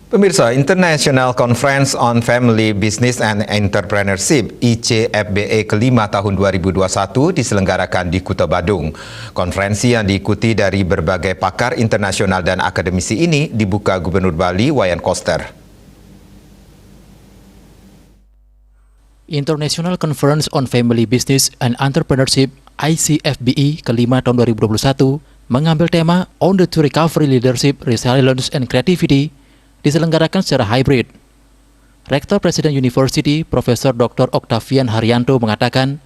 Pemirsa, International Conference on Family Business and Entrepreneurship ICFBE kelima tahun 2021 diselenggarakan di Kuta Badung. Konferensi yang diikuti dari berbagai pakar internasional dan akademisi ini dibuka Gubernur Bali Wayan Koster. International Conference on Family Business and Entrepreneurship ICFBE kelima tahun 2021 mengambil tema On the to Recovery Leadership, Resilience and Creativity diselenggarakan secara hybrid. Rektor Presiden University, Profesor Dr. Octavian Haryanto mengatakan,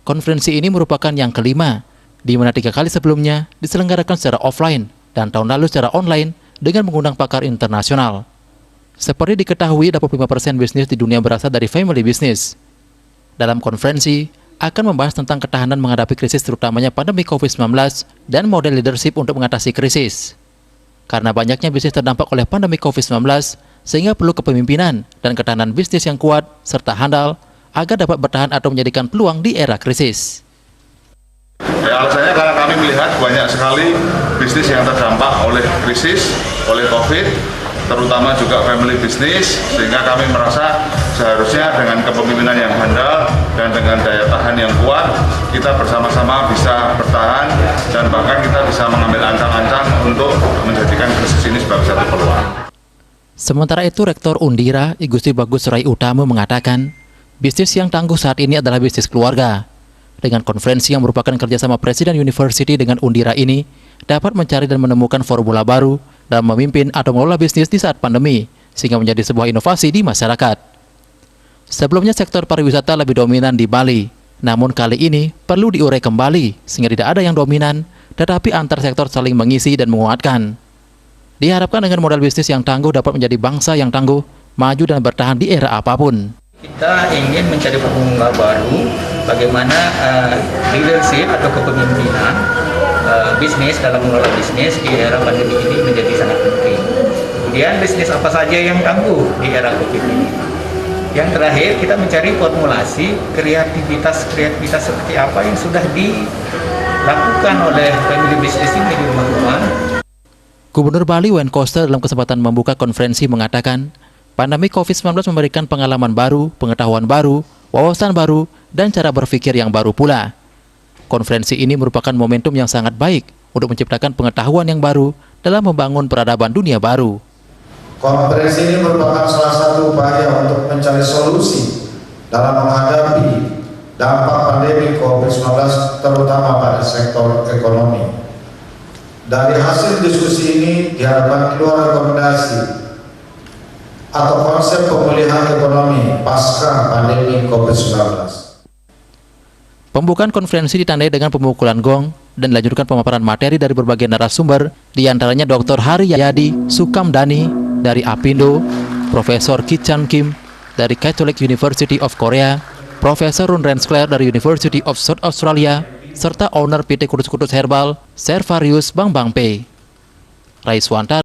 konferensi ini merupakan yang kelima, di mana 3 kali sebelumnya diselenggarakan secara offline dan tahun lalu secara online dengan mengundang pakar internasional. Seperti diketahui, 85% bisnis di dunia berasal dari family business. Dalam konferensi, akan membahas tentang ketahanan menghadapi krisis terutamanya pandemi COVID-19 dan model leadership untuk mengatasi krisis. Karena banyaknya bisnis terdampak oleh pandemi COVID-19, sehingga perlu kepemimpinan dan ketahanan bisnis yang kuat serta handal agar dapat bertahan atau menjadikan peluang di era krisis. Alasannya karena kami melihat banyak sekali bisnis yang terdampak oleh krisis, oleh COVID, terutama juga family business, sehingga kami merasa seharusnya dengan kepemimpinan yang handal dan dengan daya tahan yang kuat, kita bersama-sama bisa bertahan dan bahkan kita bisa mengambil ancang-ancang untuk menjadikan krisis ini sebagai satu peluang. Sementara itu, Rektor Undira, I Gusti Bagus Rai Utama mengatakan, bisnis yang tangguh saat ini adalah bisnis keluarga. Dengan konferensi yang merupakan kerjasama Presiden University dengan Undira ini, dapat mencari dan menemukan formula baru dalam memimpin atau mengelola bisnis di saat pandemi, sehingga menjadi sebuah inovasi di masyarakat. Sebelumnya sektor pariwisata lebih dominan di Bali, namun kali ini perlu diurai kembali, sehingga tidak ada yang dominan, tetapi antar sektor saling mengisi dan menguatkan. Diharapkan dengan modal bisnis yang tangguh dapat menjadi bangsa yang tangguh, maju dan bertahan di era apapun. Kita ingin mencari formula baru, bagaimana leadership atau kepemimpinan bisnis dalam mengelola bisnis di era pandemi ini menjadi sangat penting. Kemudian bisnis apa saja yang tangguh di era COVID ini. Yang terakhir, kita mencari formulasi kreativitas seperti apa yang sudah dilakukan oleh family business ini di rumah-rumah. Gubernur Bali Wayan Koster dalam kesempatan membuka konferensi mengatakan, pandemi COVID-19 memberikan pengalaman baru, pengetahuan baru, wawasan baru, dan cara berpikir yang baru pula. Konferensi ini merupakan momentum yang sangat baik untuk menciptakan pengetahuan yang baru dalam membangun peradaban dunia baru. Konferensi ini merupakan salah satu upaya untuk mencari solusi dalam menghadapi dampak pandemi COVID-19 terutama pada sektor ekonomi. Dari hasil diskusi ini diharapkan keluar rekomendasi atau konsep pemulihan ekonomi pasca pandemi COVID-19. Pembukaan konferensi ditandai dengan pemukulan gong dan dilanjutkan pemaparan materi dari berbagai narasumber, diantaranya Dr. Hari Yadi Sukamdani dari Apindo, Profesor Kichan Kim dari Catholic University of Korea, Profesor Run Rensselaer dari University of South Australia, serta owner PT Kutus-Kutus Herbal, Servarius Bang Bang P. Raiswanta